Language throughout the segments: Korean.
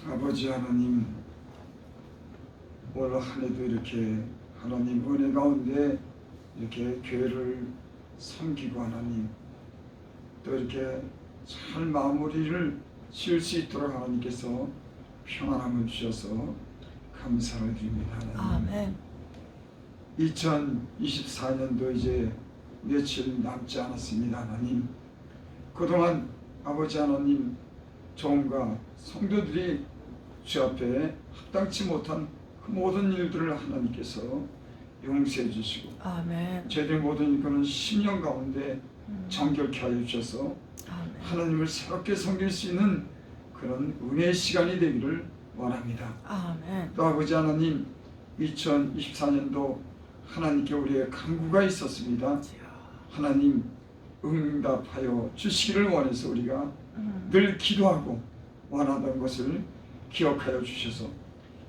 아버지 하나님, 올 한 해도 이렇게 하나님 은혜 가운데 이렇게 교회를 섬기고 하나님 또 이렇게 잘 마무리를 지을 수 있도록 하나님께서 평안함을 주셔서 감사를 드립니다. 하나님. 아멘. 2024년도 이제 며칠 남지 않았습니다. 하나님, 그동안 아버지 하나님 종과 성도들이 주 앞에 합당치 못한 그 모든 일들을 하나님께서 용서해 주시고 아멘. 저희들 모든 그런 심령 가운데 정결케 하여 주셔서 아멘. 하나님을 새롭게 섬길 수 있는 그런 은혜의 시간이 되기를 원합니다. 아멘. 또 아버지 하나님, 2024년도 하나님께 우리의 간구가 있었습니다. 하나님 응답하여 주시기를 원해서 우리가 늘 기도하고 원하던 것을 기억하여 주셔서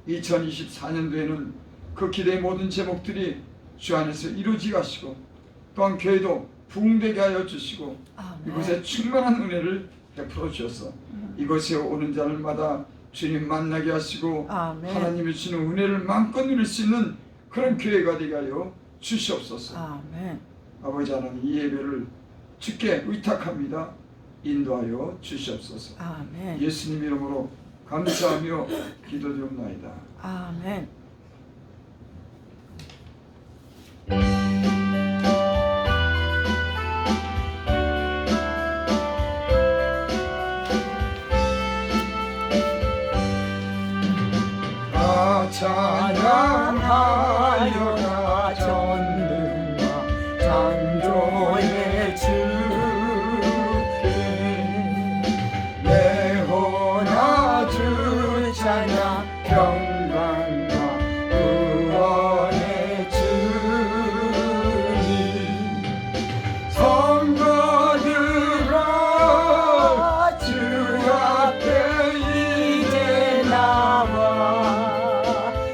2024년도에는 그 기대의 모든 제목들이 주 안에서 이루어지게 하시고 또한 교회도 부흥되게 하여 주시고 아멘. 이곳에 충만한 은혜를 베풀어 주셔서 이곳에 오는 자들마다 주님 만나게 하시고 아멘. 하나님이 주시는 은혜를 마음껏 누릴 수 있는 그런 교회가 되게 하여 주시옵소서. 아멘. 아버지 하나님, 이 예배를 주께 의탁합니다. 인도하여 주시옵소서. 아멘. 예수님 이름으로 감사하며 기도드리옵나이다. 아멘. 찬양하여라 전능과 창조의 주께 내 혼아 주 찬양 평강과 구원의 주님 성도들아 주 앞에 이제 나와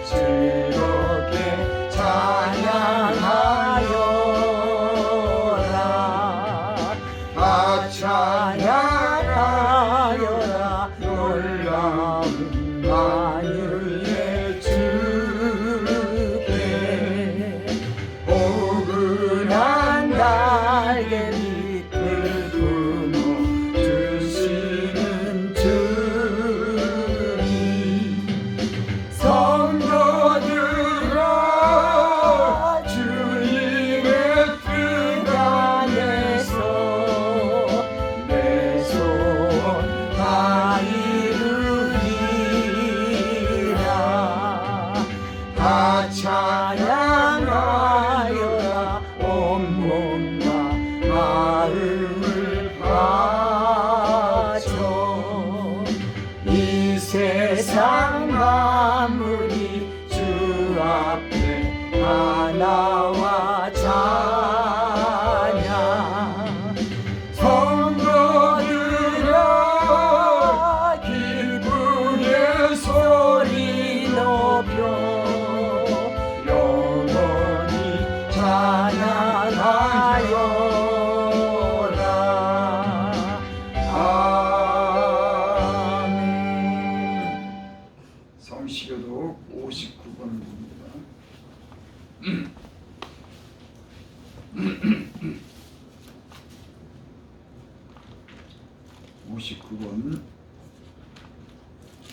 즐겁게 찬양하여라. 다 찬양하여라. 놀라운 만유의 주께 포근한 날개 밑을 부모 주시는 주님 성도들아 주님의 뜻 안에서 내 손 다 이루리라. 다 찬양하여라. 온몸과 마음을 바쳐 이 세상 만물이 주 앞에 하나와 찬양. 성도들아 기쁨의 소리 높여 영원히 찬양하여라. 아멘. 성시교독 59번입니다. 59번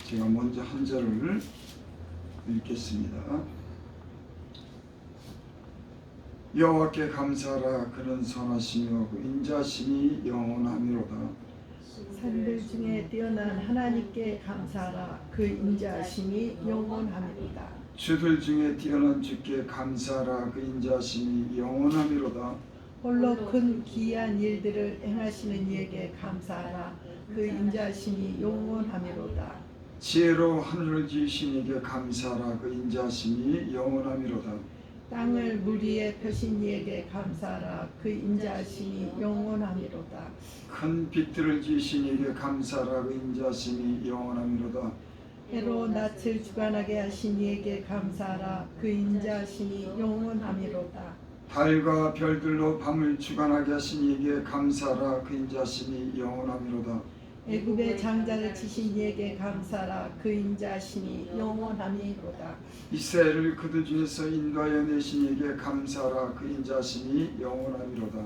제가 먼저 한 절을 읽겠습니다. 여호와께 감사하라. 그는 선하시며 그 인자심이 영원하미로다. 산들 중에 뛰어난 하나님께 감사하라. 그 인자하심이 영원하리로다. 주들 중에 뛰어난 주께 감사하라. 그 인자심이 영원하미로다. 홀로 큰 기이한 일들을 행하시는 이에게 감사하라. 그 인자하심이 영원하리로다. 지혜로 하늘을 지으신 이에게 감사하라. 그 인자심이 영원하미로다. 땅을 물 위에 펴신 이에게 감사하라. 그 인자하심이 영원하리로다. 큰 빛들을 지으신 이에게 감사하라. 그 인자심이 영원하미로다. 해로 낯을 주관하게 하신 이에게 감사하라. 그 인자하심이 영원하리로다. 달과 별들로 밤을 주관하게 하신 이에게 감사하라. 그 인자심이 영원하미로다. 애굽의 장자를 치신 이에게 감사라. 그 인자심이 영원함이로다. 이스라엘을 그들 중에서 인도하여 내신 이에게 감사하라. 그 인자심이 영원함이로다.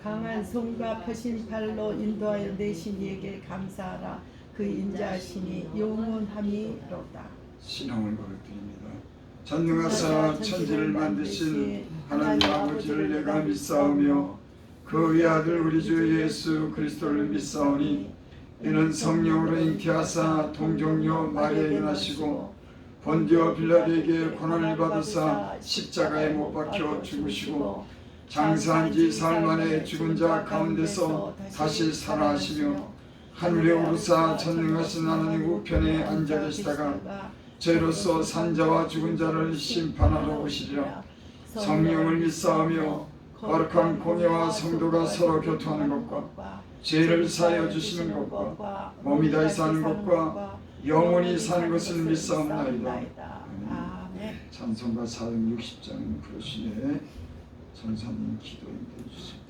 강한 손과 펴신 팔로 인도하여 내신 이에게 감사하라. 그 인자심이 영원함이로다. 신앙을 고백드립니다. 전능하사 천지를 만드신 하나님 아버지를 내가 믿사오며 그 외아들 우리 주 예수 그리스도를 믿사오니 이는 성령으로 잉태하사 동정녀 마리아에게 나시고 본디오 빌라도에게 고난을 받으사 십자가에 못 박혀 죽으시고 장사한 지 사흘 만에 죽은 자 가운데서 다시 살아나시며 하늘에 오르사 전능하신 하나님 우편에 앉아 계시다가 죄로서 산자와 죽은 자를 심판하러 오시리라. 성령을 믿사오며 거룩한 공예와 성도가 서로 교통하는 것과 죄를 사하여 주시는 것과 몸이 다시 사는 것과 영원히 사는 것을 믿사옵나이다. 아멘. 찬송가 460장 부르시네 전사님 기도 인도해 주십니다.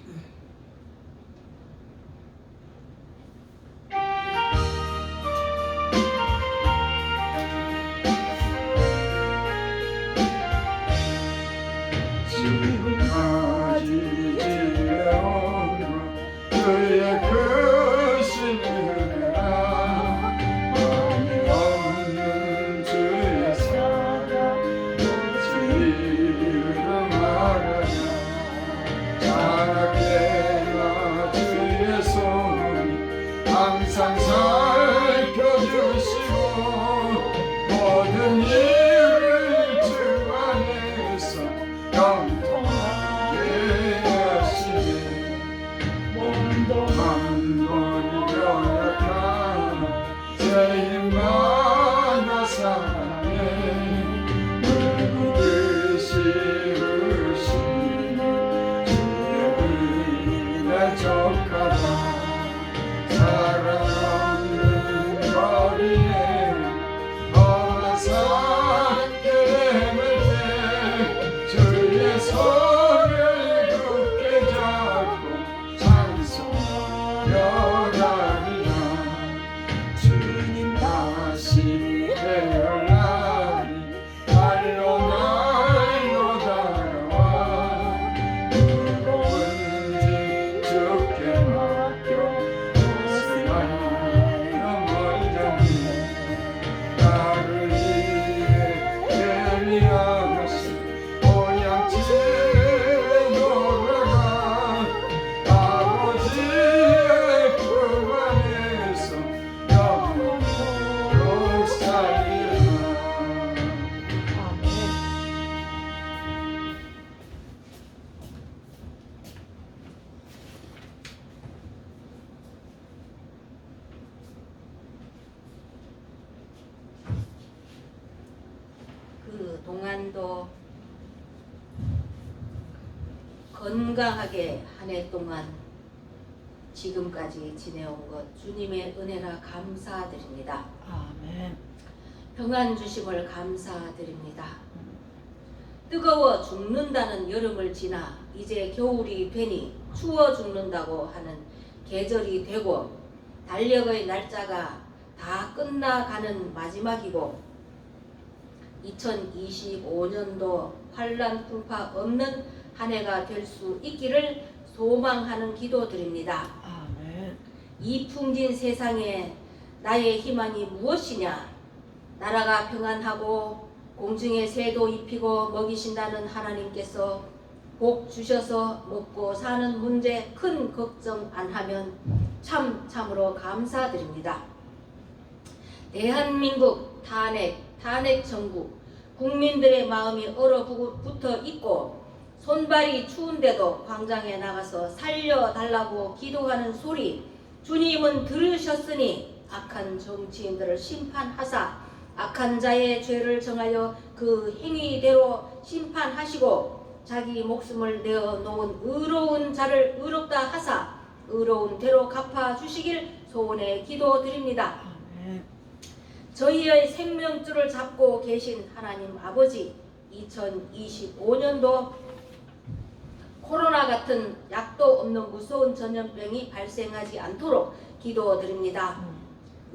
지금까지 지내온 그의 크신 은혜라 많이 없는 주의 사랑 이름 말하며 자라게나 주의 손이 항상 살펴주시고 모든 일을 주 안에서 영통하게 하시네. 몸도 만번이 연약한 죄인마다 사랑해 누구듯이 으시는 주의 은혜 족하다. 사랑없는 거리에 어사게 헤맬 때 주의 손을 굳게 잡고 찬송하리라. 주님 다시 되어나니 날로 날로 다가와 누구든지 주께 맡겨 스마일로 멀더니 나를 위해 예리하신 고향집에 돌아가 아버지의 품 안에서 영원토록 살리라. 아멘. 그 동안도 건강하게 한 해 동안 지금까지 지내온 것 주님의 은혜라 감사드립니다. 아멘. 평안 주심을 감사드립니다. 뜨거워 죽는다는 여름을 지나 이제 겨울이 되니 추워 죽는다고 하는 계절이 되고 달력의 날짜가 다 끝나가는 마지막이고 2025년도 환란 풍파 없는 한 해가 될 수 있기를 소망하는 기도드립니다. 아멘. 이 풍진 세상에 나의 희망이 무엇이냐? 나라가 평안하고 공중에 새도 입히고 먹이신다는 하나님께서 복 주셔서 먹고 사는 문제 큰 걱정 안 하면 참으로 감사드립니다. 대한민국 탄핵 정부 국민들의 마음이 얼어붙어 있고 손발이 추운데도 광장에 나가서 살려달라고 기도하는 소리 주님은 들으셨으니 악한 정치인들을 심판하사 악한 자의 죄를 정하여 그 행위대로 심판하시고 자기 목숨을 내어놓은 의로운 자를 의롭다 하사 의로운 대로 갚아주시길 소원해 기도드립니다. 아멘. 저희의 생명줄을 잡고 계신 하나님 아버지 2025년도 코로나 같은 약도 없는 무서운 전염병이 발생하지 않도록 기도드립니다.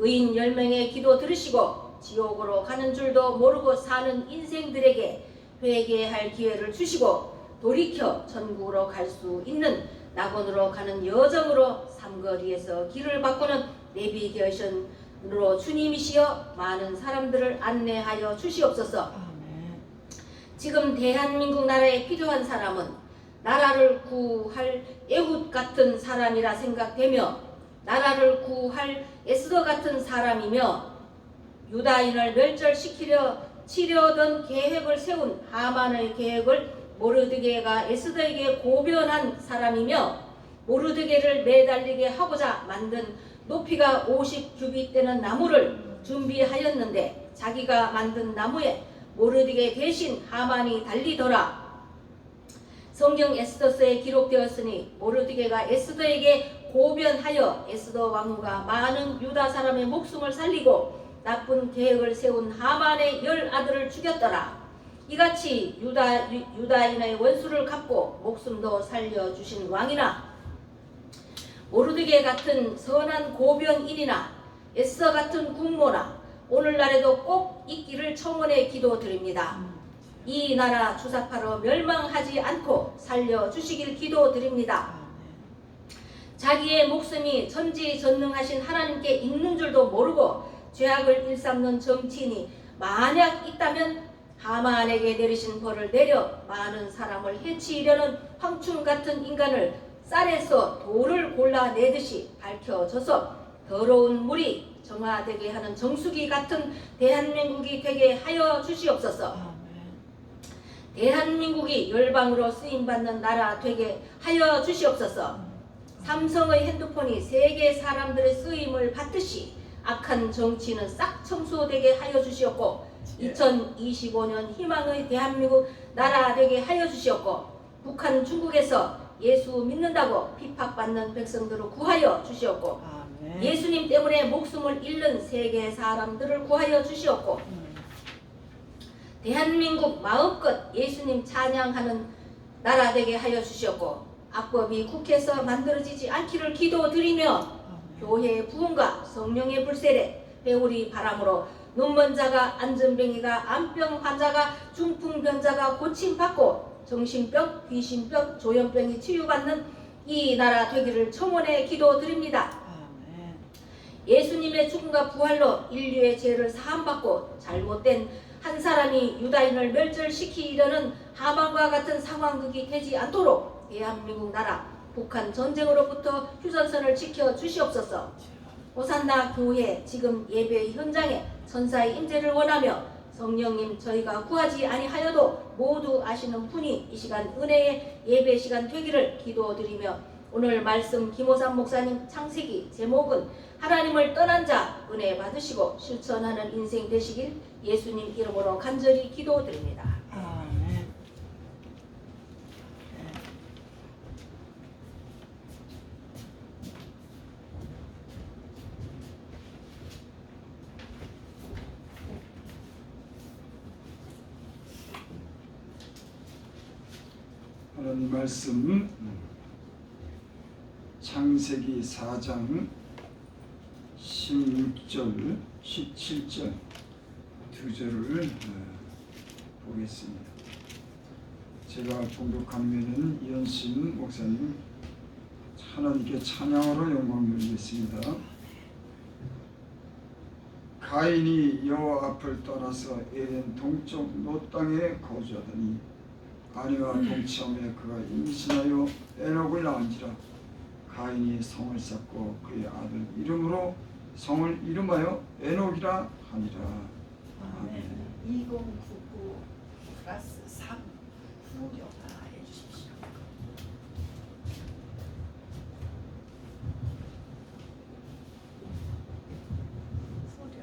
의인 10명의 기도 들으시고 지옥으로 가는 줄도 모르고 사는 인생들에게 회개할 기회를 주시고 돌이켜 천국으로 갈 수 있는 낙원으로 가는 여정으로 삼거리에서 길을 바꾸는 내비게이션으로 주님이시여 많은 사람들을 안내하여 주시옵소서. 아멘. 지금 대한민국 나라에 필요한 사람은 나라를 구할 에훗 같은 사람이라 생각되며 나라를 구할 에스더 같은 사람이며 유다인을 멸절시키려 치려던 계획을 세운 하만의 계획을 모르드게가 에스더에게 고변한 사람이며 모르드게를 매달리게 하고자 만든 높이가 50규빗 되는 나무를 준비하였는데 자기가 만든 나무에 모르드게 대신 하만이 달리더라. 성경 에스더서에 기록되었으니 모르드게가 에스더에게 고변하여 에스더 왕후가 많은 유다 사람의 목숨을 살리고 나쁜 계획을 세운 하만의 10아들을 죽였더라. 이같이 유다인의 원수를 갚고 목숨도 살려주신 왕이나 모르드게 같은 선한 고변인이나 에스더 같은 국모나 오늘날에도 꼭 있기를 청원해 기도드립니다. 이 나라 주사파로 멸망하지 않고 살려주시길 기도드립니다. 자기의 목숨이 전지전능하신 하나님께 있는 줄도 모르고 죄악을 일삼는 정치인이 만약 있다면 하만에게 내리신 벌을 내려 많은 사람을 해치려는 황충 같은 인간을 쌀에서 돌을 골라내듯이 밝혀져서 더러운 물이 정화되게 하는 정수기 같은 대한민국이 되게 하여 주시옵소서. 대한민국이 열방으로 쓰임받는 나라 되게 하여 주시옵소서. 삼성의 핸드폰이 세계 사람들의 쓰임을 받듯이 악한 정치는 싹 청소되게 하여 주시옵고 2025년 희망의 대한민국 나라 되게 하여 주시옵고 북한 중국에서 예수 믿는다고 핍박받는 백성들을 구하여 주시옵고 예수님 때문에 목숨을 잃는 세계 사람들을 구하여 주시옵고 대한민국 마음껏 예수님 찬양하는 나라 되게 하여 주시옵고 악법이 국회에서 만들어지지 않기를 기도드리며 교회의 부흥과 성령의 불세례 배우리 바람으로 눈먼 자가 안전병이가 암병 환자가 중풍병자가 고침받고 정신병, 귀신병, 조현병이 치유받는 이 나라 되기를 청원해 기도드립니다. 예수님의 죽음과 부활로 인류의 죄를 사함받고 잘못된 한 사람이 유다인을 멸절시키려는 하만과 같은 상황극이 되지 않도록 대한민국 나라 북한 전쟁으로부터 휴전선을 지켜 주시옵소서. 호산나 교회 지금 예배 현장에 천사의 임재를 원하며 성령님 저희가 구하지 아니하여도 모두 아시는 분이 이 시간 은혜의 예배 시간 되기를 기도드리며 오늘 말씀 김호삼 목사님 창세기 제목은 하나님을 떠난 자 은혜 받으시고 실천하는 인생 되시길 예수님 이름으로 간절히 기도드립니다. 아멘. 하나님 말씀 창세기 4장 16절 17절 두 절을 보겠습니다. 제가 봉독하면은 이현신 목사님 하나님께 찬양으로 영광 돌리겠습니다. 가인이 여호와 앞을 떠나서 에덴 동쪽 노 땅에 거주하더니 아내와 동침하며 그가 임신하여 에녹을 낳은지라. 가인이 성을 쌓고 그의 아들 이름으로 성을 이름하여 에녹이라 하니라. 아멘. 2099 플러스 3 후려가 해주십시오. 후려.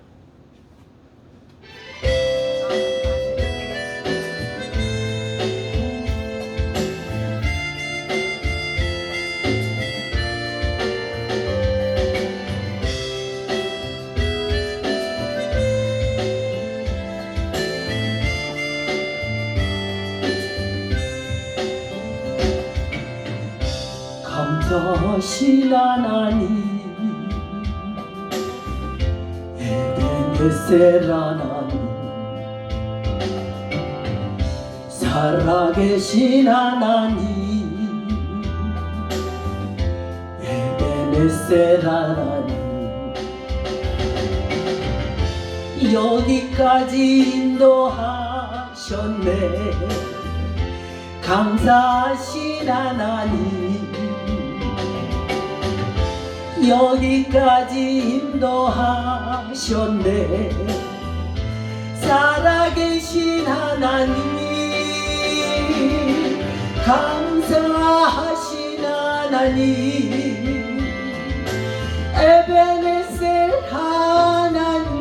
감사하신 하나님 에베네셀 하나님, 살아계신 하나님, 에베네셀 하나님, 여기까지 인도하셨네. 감사하신 하나님, 여기까지 인도하셨네. 살아계신 하나님, 감사하신 하나님, 에베네셀 하나님,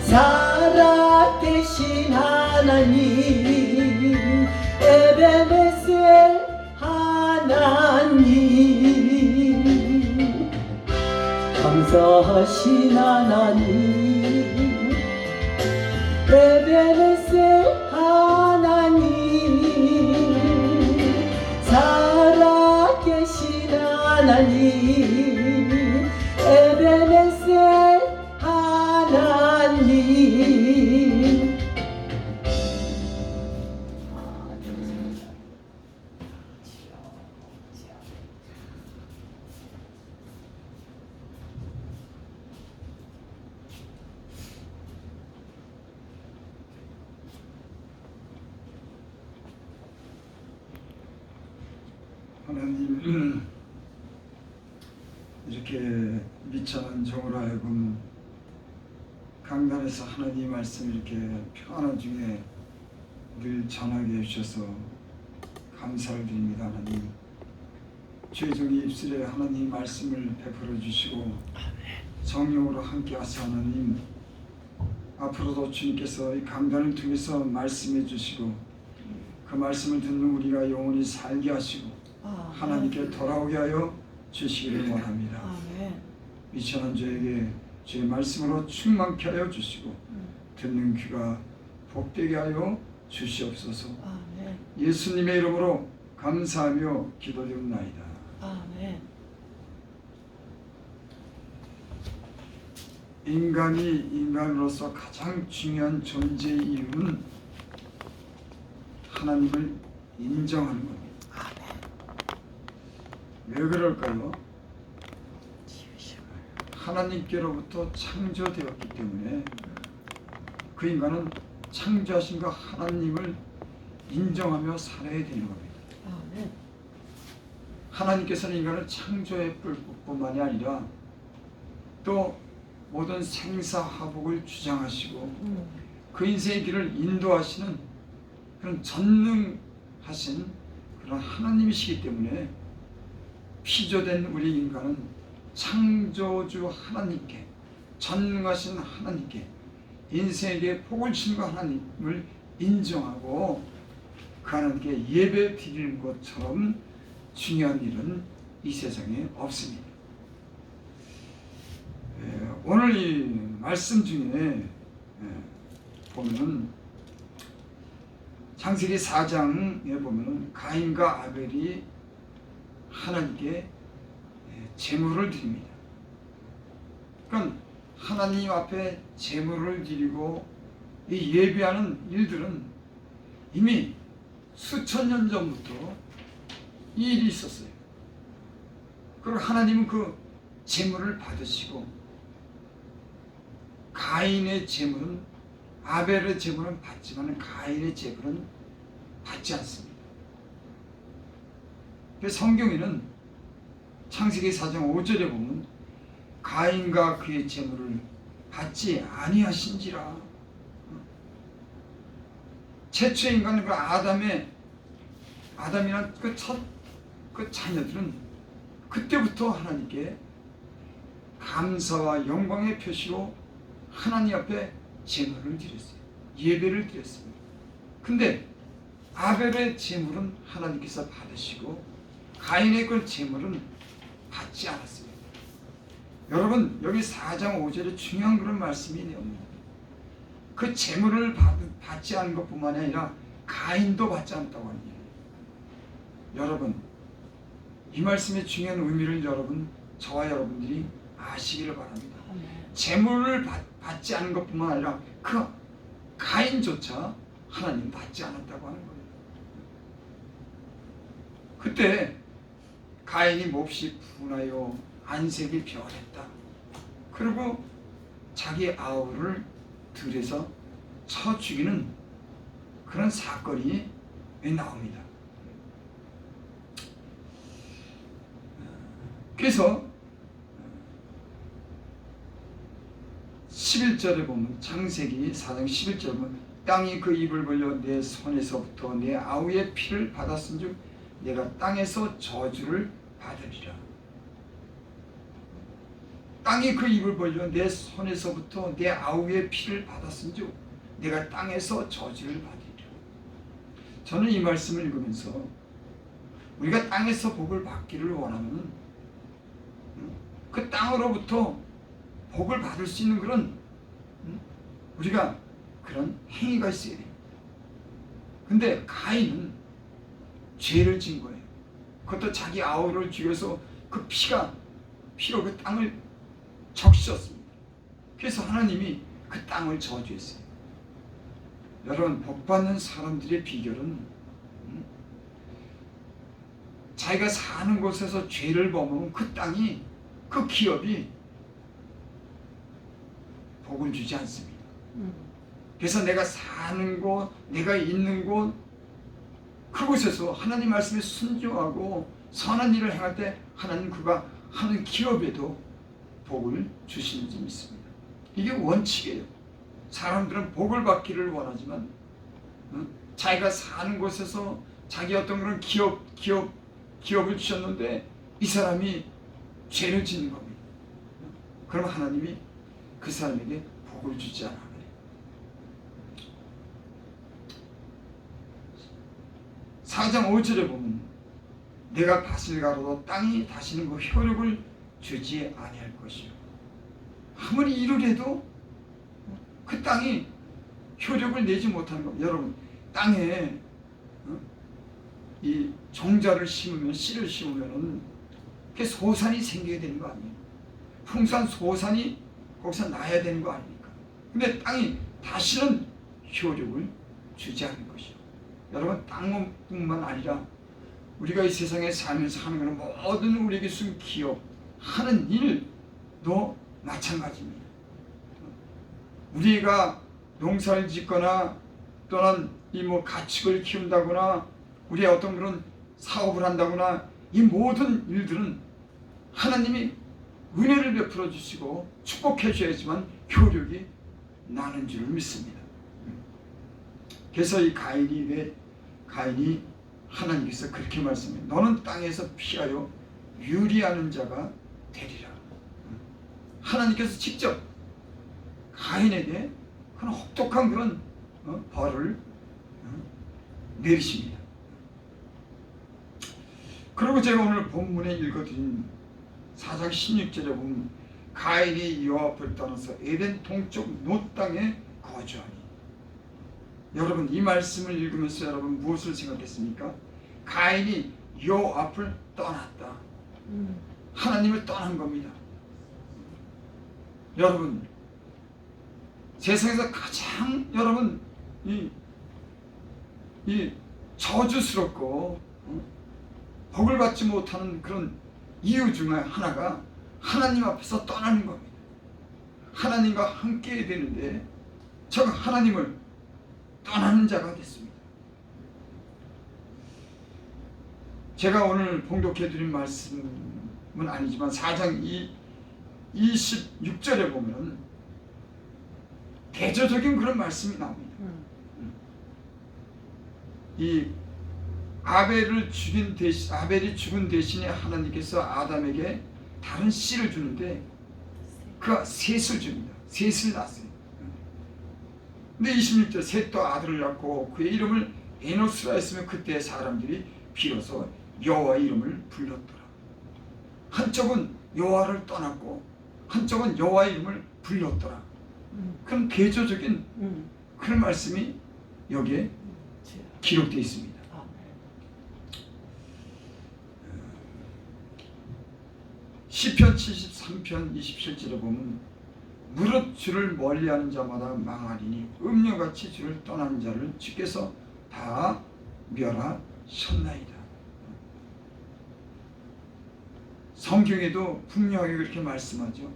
살아계신 하나님, 에베네셀 하나님, 감사하신 하나님, 에베네셀 하나님, 살아계신 하나님, 에베네셀 하나님. 하나님, 이렇게 미천한 종으로 하여금 강단에서 하나님 말씀 이렇게 평안한 중에 늘 전하게 해주셔서 감사를 드립니다. 하나님, 죄종의 입술에 하나님 말씀을 베풀어 주시고 성령으로 함께 하사 하나님, 앞으로도 주님께서 이 강단을 통해서 말씀해 주시고 그 말씀을 듣는 우리가 영원히 살게 하시고 하나님께 돌아오게 하여 주시기를 원합니다. 미천한 저에게 주의 말씀으로 충만케 하여 주시고 듣는 귀가 복되게 하여 주시옵소서. 예수님의 이름으로 감사하며 기도드립나이다. 아멘. 인간이 인간으로서 가장 중요한 존재의 이유는 하나님을 인정하는 겁니다. 왜 그럴까요? 하나님께로부터 창조되었기 때문에 그 인간은 창조하신 그 하나님을 인정하며 살아야 되는 겁니다. 하나님께서는 인간을 창조해 뿐만이 아니라 또 모든 생사화복을 주장하시고 그 인생의 길을 인도하시는 그런 전능하신 그런 하나님이시기 때문에 피조된 우리 인간은 창조주 하나님께, 전능하신 하나님께, 인생에게 복을 주신 그 하나님을 인정하고 그 하나님께 예배 드리는 것처럼 중요한 일은 이 세상에 없습니다. 오늘 이 말씀 중에 보면은 창세기 4장에 보면은 가인과 아벨이 하나님께 제물을 드립니다. 그러니까 하나님 앞에 제물을 드리고 이 예배하는 일들은 이미 수천 년 전부터 이 일이 있었어요. 그리고 하나님은 그 제물을 받으시고 가인의 제물은, 아벨의 제물은 받지만 가인의 제물은 받지 않습니다. 성경에는 창세기 4장 5절에 보면 가인과 그의 제물을 받지 아니하신지라. 최초의 인간은 그 아담이란 그 첫 그 자녀들은 그때부터 하나님께 감사와 영광의 표시로 하나님 앞에 제물을 드렸어요. 예배를 드렸습니다. 근데 아벨의 제물은 하나님께서 받으시고 가인의 그 제물은 받지 않았습니다. 여러분, 여기 4장 5절에 중요한 그런 말씀이 나옵니다. 그 제물을 받지 않은 것뿐만 아니라 가인도 받지 않았다고 합니다. 여러분, 이 말씀의 중요한 의미를 저와 여러분들이 아시기를 바랍니다. 재물을 받지 않은 것뿐만 아니라 그 가인조차 하나님 받지 않았다고 하는 거예요. 그때 가인이 몹시 분하여 안색이 변했다. 그리고 자기 아우를 들여서 쳐 죽이는 그런 사건이 나옵니다. 그래서 11절에 보면 창세기 4장 11절에 보면 땅이 그 입을 벌려 내 손에서부터 내 아우의 피를 받았은즉 내가 땅에서 저주를 받으리라. 땅이 그 입을 벌려 내 손에서부터 내 아우의 피를 받았은즉 내가 땅에서 저주를 받으리라. 저는 이 말씀을 읽으면서 우리가 땅에서 복을 받기를 원하면 그 땅으로부터 복을 받을 수 있는 그런 우리가 그런 행위가 있어야 돼요. 근데 가인은 죄를 진 거예요. 그것도 자기 아우를 죽여서 그 피로 그 땅을 적셨습니다. 그래서 하나님이 그 땅을 저주했어요. 여러분, 복받는 사람들의 비결은 자기가 사는 곳에서 죄를 범하면 그 땅이, 그 기업이 복을 주지 않습니다. 그래서 내가 사는 곳, 내가 있는 곳, 그곳에서 하나님 말씀에 순종하고 선한 일을 행할 때 하나님 그가 하는 기업에도 복을 주시는 줄 믿습니다. 이게 원칙이에요. 사람들은 복을 받기를 원하지만 자기가 사는 곳에서 자기 어떤 그런 기업을 주셨는데 이 사람이 죄를 짓는 겁니다. 그럼 하나님이 그 사람에게 복을 주지 않아요. 4장 5절에 보면 내가 밭을 가로도 땅이 다시는 그 효력을 주지 아니할 것이요. 아무리 일을 해도 그 땅이 효력을 내지 못하는 겁니다. 여러분, 땅에 이 종자를 심으면, 씨를 심으면은 그 소산이 생겨야 되는 거 아니에요? 풍산 소산이 거기서 나야 되는 거 아닙니까? 근데 땅이 다시는 효력을 주지 않을 것이요. 여러분, 땅뿐만 아니라 우리가 이 세상에 살면서 하는 것은 모든 우리에게 쓴 기업, 하는 일도 마찬가지입니다. 우리가 농사를 짓거나 또는 이 가축을 키운다거나 우리의 어떤 그런 사업을 한다거나 이 모든 일들은 하나님이 은혜를 베풀어 주시고 축복해 주셔야지만 효력이 나는 줄을 믿습니다. 그래서 이 가인이 하나님께서 그렇게 말씀해요. 너는 땅에서 피하여 유리하는 자가 되리라. 하나님께서 직접 가인에게 그런 혹독한 그런 벌을 내리십니다. 그리고 제가 오늘 본문에 읽어드린 4장 16절에 보면 가인이 여호와 앞을 떠나서 에덴 동쪽 노 땅에 거주하니. 여러분, 이 말씀을 읽으면서 여러분 무엇을 생각했습니까? 가인이 여호와 앞을 떠났다. 하나님을 떠난 겁니다. 여러분, 세상에서 가장 여러분 이 저주스럽고 복을 받지 못하는 그런 이유 중에 하나가 하나님 앞에서 떠나는 겁니다. 하나님과 함께 해야 되는데 저 하나님을 떠나는 자가 됐습니다. 제가 오늘 봉독해 드린 말씀은 아니지만 4장 26절에 보면 대조적인 그런 말씀이 나옵니다. 이 아벨이 죽은 대신에 하나님께서 아담에게 다른 씨를 주는데 그가 셋을 줍니다. 셋을 낳았어요. 근데 26절 셋도 아들을 낳고 그의 이름을 에노스라 했으면 그때 사람들이 비로소 여호와의 이름을 불렀더라. 한쪽은 여호와를 떠났고 한쪽은 여호와의 이름을 불렀더라. 그런 대조적인 그런 말씀이 여기에 기록되어 있습니다. 시편 73편 27절에 보면 무릇 주를 멀리하는 자마다 망하리니 음녀같이 주를 떠난 자를 주께서 다 멸하셨나이다. 성경에도 분명하게 그렇게 말씀하죠.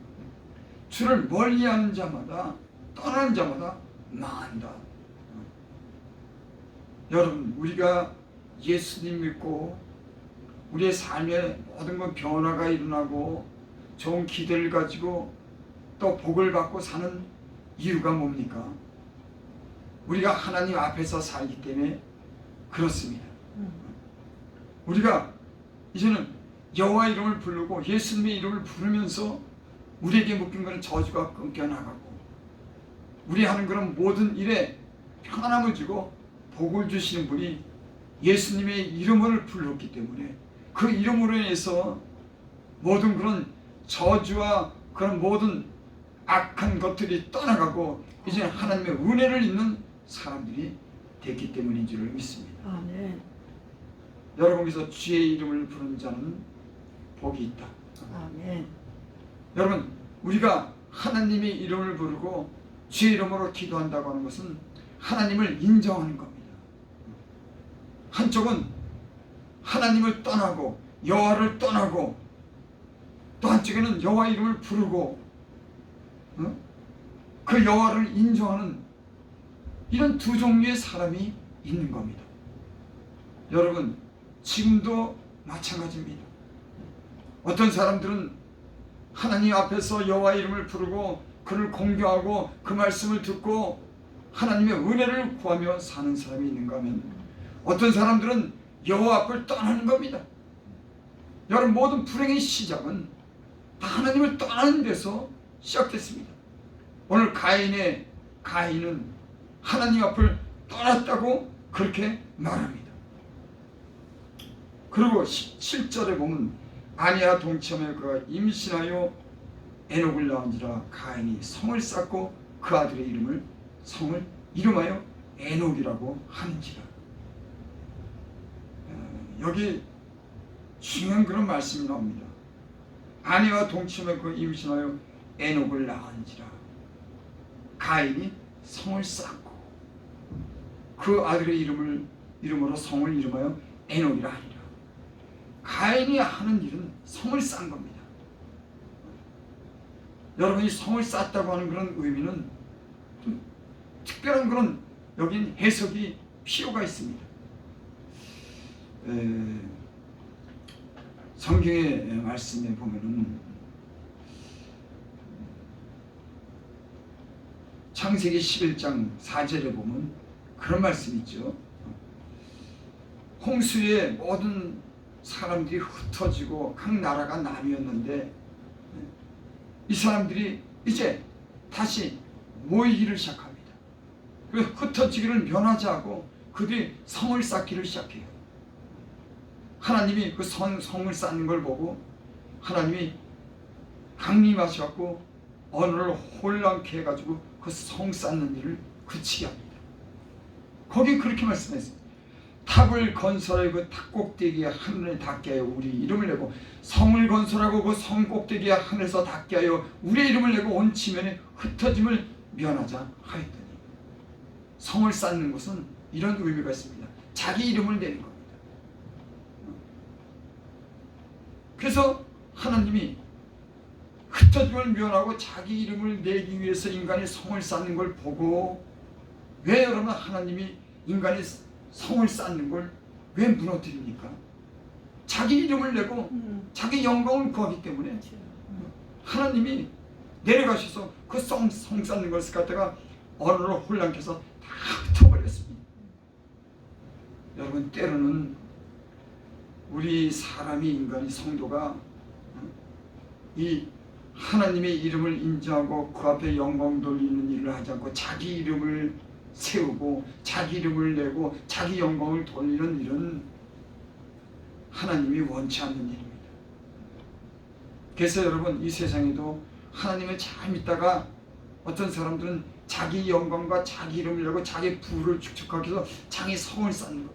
주를 멀리하는 자마다, 떠나는 자마다 망한다. 여러분, 우리가 예수님 믿고 우리의 삶에 모든 건 변화가 일어나고 좋은 기대를 가지고 또 복을 받고 사는 이유가 뭡니까? 우리가 하나님 앞에서 살기 때문에 그렇습니다. 우리가 이제는 여호와 이름을 부르고 예수님의 이름을 부르면서 우리에게 묶인 것은 저주가 끊겨나가고 우리 하는 그런 모든 일에 평안함을 주고 복을 주시는 분이 예수님의 이름을 불렀기 때문에 그 이름으로 인해서 모든 그런 저주와 그런 모든 악한 것들이 떠나가고 이제 하나님의 은혜를 입는 사람들이 됐기 때문인 줄을 믿습니다. 아멘. 여러분께서 주의 이름을 부르는 자는 복이 있다. 아멘. 여러분, 우리가 하나님의 이름을 부르고 주의 이름으로 기도한다고 하는 것은 하나님을 인정하는 겁니다. 한쪽은 하나님을 떠나고 여호와를 떠나고 또 한쪽에는 여호와 이름을 부르고 그 여호와를 인정하는 이런 두 종류의 사람이 있는 겁니다. 여러분, 지금도 마찬가지입니다. 어떤 사람들은 하나님 앞에서 여호와 이름을 부르고 그를 공경하고 그 말씀을 듣고 하나님의 은혜를 구하며 사는 사람이 있는가 하면 어떤 사람들은 여호와 앞을 떠나는 겁니다. 여러분, 모든 불행의 시작은 다 하나님을 떠나는 데서 시작됐습니다. 오늘 가인은 하나님 앞을 떠났다고 그렇게 말합니다. 그리고 17절에 보면 아내와 동침하여 그가 임신하여 에녹을 낳은지라 가인이 성을 쌓고 그 아들의 성을 이름하여 에녹이라고 하는지라. 여기 중요한 그런 말씀이 나옵니다. 아내와 동침하여 그 임신하여 에녹을 낳은지라 가인이 성을 쌓고 그 아들의 이름으로 성을 이름하여 에녹이라 하니라. 가인이 하는 일은 성을 쌓은 겁니다. 여러분이 성을 쌓았다고 하는 그런 의미는 좀 특별한 그런 여긴 해석이 필요가 있습니다. 성경의 말씀에 보면은 창세기 11장 4절에 보면 그런 말씀이 있죠. 홍수에 모든 사람들이 흩어지고 각 나라가 나뉘었는데 이 사람들이 이제 다시 모이기를 시작합니다. 그래서 흩어지기를 면하지 않고 그들이 성을 쌓기를 시작해요. 하나님이 그 성을 쌓는 걸 보고 하나님이 강림하셔갖고 언어를 혼란케 해가지고 그 성 쌓는 일을 그치게 합니다. 거기 그렇게 말씀했어요. 탑을 건설하여 그 탑 꼭대기에 하늘에 닿게 하여 우리 이름을 내고 성을 건설하고 그 성 꼭대기에 하늘에서 닿게 하여 우리의 이름을 내고 온 지면에 흩어짐을 면하자 하였더니 성을 쌓는 것은 이런 의미가 있습니다. 자기 이름을 내는 겁니다. 그래서 하나님이 흩어짐을 면하고 자기 이름을 내기 위해서 인간이 성을 쌓는 걸 보고 왜 여러분 하나님이 인간이 성을 쌓는 걸 왜 무너뜨립니까? 자기 이름을 내고 자기 영광을 구하기 때문에 하나님이 내려가셔서 그 성 쌓는 것을 갖다가 언어로 혼란케 해서 다 흩어버렸습니다. 여러분, 때로는 우리 사람이 인간이 성도가 이 하나님의 이름을 인정하고 그 앞에 영광 돌리는 일을 하지 않고 자기 이름을 세우고 자기 이름을 내고 자기 영광을 돌리는 일은 하나님이 원치 않는 일입니다. 그래서 여러분, 이 세상에도 하나님을 잘 믿다가 어떤 사람들은 자기 영광과 자기 이름을 내고 자기 부를 축적하기 위해서 자기 성을 쌓는 겁니다.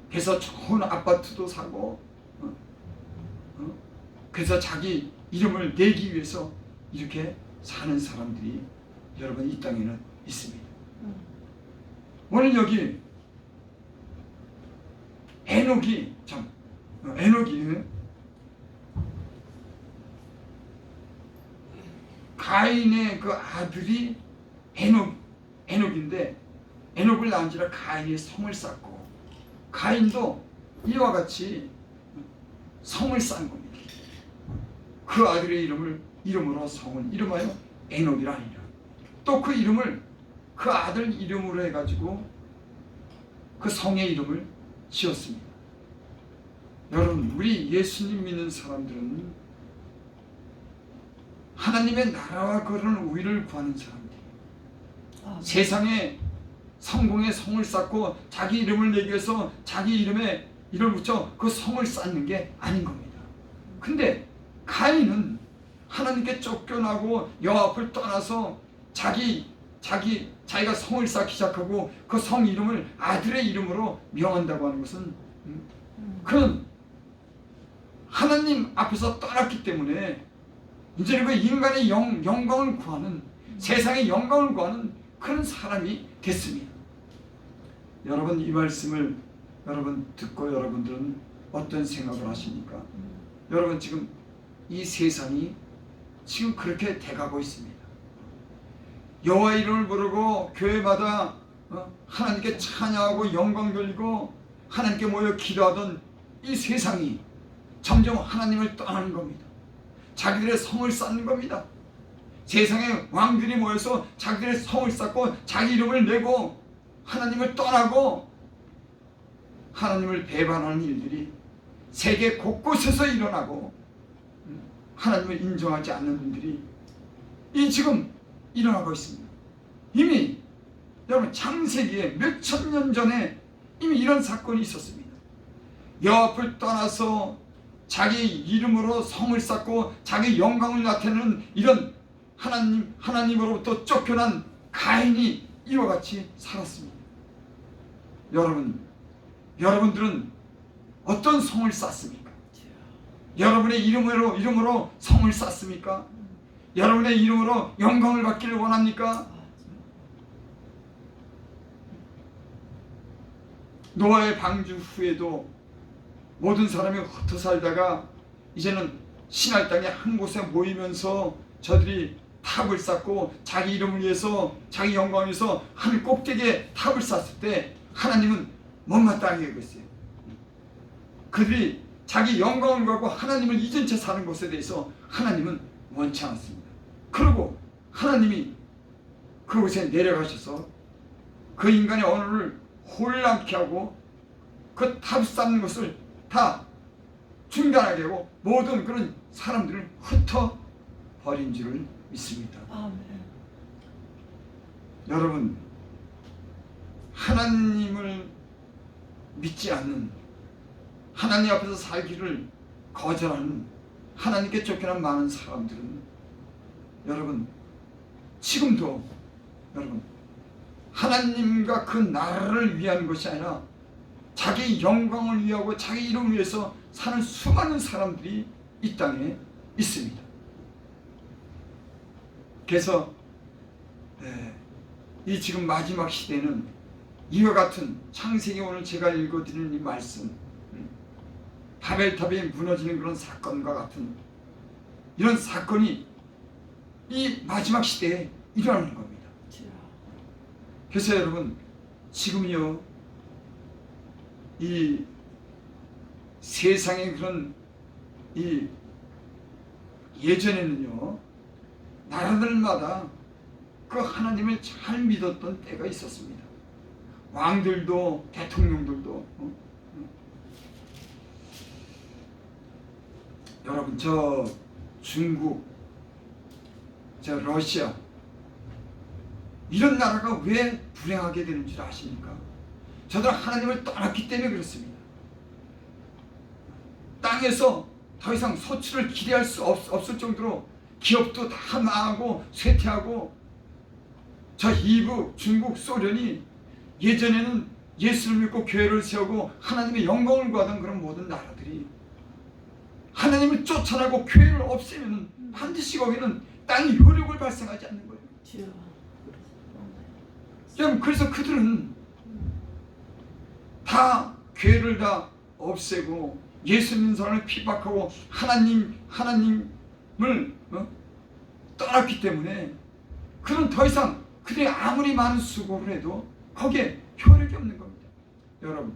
그래서 좋은 아파트도 사고 그래서 자기 이름을 내기 위해서 이렇게 사는 사람들이 여러분 이 땅에는 있습니다. 오늘 여기 에녹이 가인의 그 아들이 에녹인데 에녹을 낳은지라 가인이 성을 쌓고 가인도 이와 같이 성을 쌓은 겁니다. 그 아들의 이름으로 성은 이름하여 에녹이라 하니라. 또 그 이름을 그 아들 이름으로 해가지고 그 성의 이름을 지었습니다. 여러분, 우리 예수님 믿는 사람들은 하나님의 나라와 그런 우위를 구하는 사람들이에요. 세상에 성공의 성을 쌓고 자기 이름을 내기 위해서 자기 이름에 이름을 붙여 그 성을 쌓는 게 아닌 겁니다. 근데 가인은 하나님께 쫓겨나고 여호와 앞을 떠나서 자기가 성을 쌓기 시작하고 그 성 이름을 아들의 이름으로 명한다고 하는 것은 그는 하나님 앞에서 떠났기 때문에 이제는 그 인간의 영광을 구하는, 세상의 영광을 구하는 그런 사람이 됐습니다. 여러분, 이 말씀을 여러분 듣고 여러분들은 어떤 생각을 하십니까? 여러분, 지금 이 세상이 지금 그렇게 돼가고 있습니다. 여호와 이름을 부르고 교회마다 하나님께 찬양하고 영광 돌리고 하나님께 모여 기도하던 이 세상이 점점 하나님을 떠나는 겁니다. 자기들의 성을 쌓는 겁니다. 세상의 왕들이 모여서 자기들의 성을 쌓고 자기 이름을 내고 하나님을 떠나고 하나님을 배반하는 일들이 세계 곳곳에서 일어나고 하나님을 인정하지 않는 일들이 지금 일어나고 있습니다. 이미 여러분 창세기에 몇천 년 전에 이미 이런 사건이 있었습니다. 여호와 앞을 떠나서 자기 이름으로 성을 쌓고 자기 영광을 나타내는 이런 하나님으로부터 쫓겨난 가인이 이와 같이 살았습니다. 여러분들은 어떤 성을 쌓습니까? 여러분의 이름으로 성을 쌓습니까? 여러분의 이름으로 영광을 받기를 원합니까? 노아의 방주 후에도 모든 사람이 흩어 살다가 이제는 신할 땅에 한 곳에 모이면서 저들이 탑을 쌓고 자기 이름을 위해서 자기 영광을 위해서 하늘 꼭대기에 탑을 쌓았을 때 하나님은 못마땅해 했어요. 그들이 자기 영광을 갖고 하나님을 잊은 채 사는 것에 대해서 하나님은 원치 않았습니다. 그리고 하나님이 그곳에 내려가셔서 그 인간의 언어를 혼란케 하고 그 탑 쌓는 것을 다 중단하게 하고 모든 그런 사람들을 흩어버린 줄을 믿습니다. 아멘. 여러분, 하나님을 믿지 않는, 하나님 앞에서 살기를 거절하는, 하나님께 쫓겨난 많은 사람들은 여러분 지금도 여러분 하나님과 그 나라를 위한 것이 아니라 자기 영광을 위하고 자기 이름을 위해서 사는 수많은 사람들이 이 땅에 있습니다. 그래서 이 지금 마지막 시대는 이와 같은 창세기 오늘 제가 읽어드리는 이 말씀, 바벨탑이 무너지는 그런 사건과 같은 이런 사건이 이 마지막 시대에 일어나는 겁니다. 그래서 여러분 지금요 이 세상의 그런 이 예전에는요 나라들마다 그 하나님을 잘 믿었던 때가 있었습니다. 왕들도 대통령들도 여러분 저 중국, 저 러시아 이런 나라가 왜 불행하게 되는 줄 아십니까? 저들은 하나님을 떠났기 때문에 그렇습니다. 땅에서 더 이상 소출을 기대할 수 없을 정도로 기업도 다 망하고 쇠퇴하고 저 이북, 중국, 소련이 예전에는 예수를 믿고 교회를 세우고 하나님의 영광을 구하던 그런 모든 나라들이 하나님을 쫓아나고 교회를 없애면 반드시 거기는 땅이 효력을 발생하지 않는 거예요. 주여. 여러분, 그래서 그들은 다 교회를 다 없애고 예수 믿는 사람을 핍박하고 하나님을 떠났기 때문에 그는 더 이상 그들이 아무리 많은 수고를 해도 거기에 효력이 없는 겁니다. 여러분,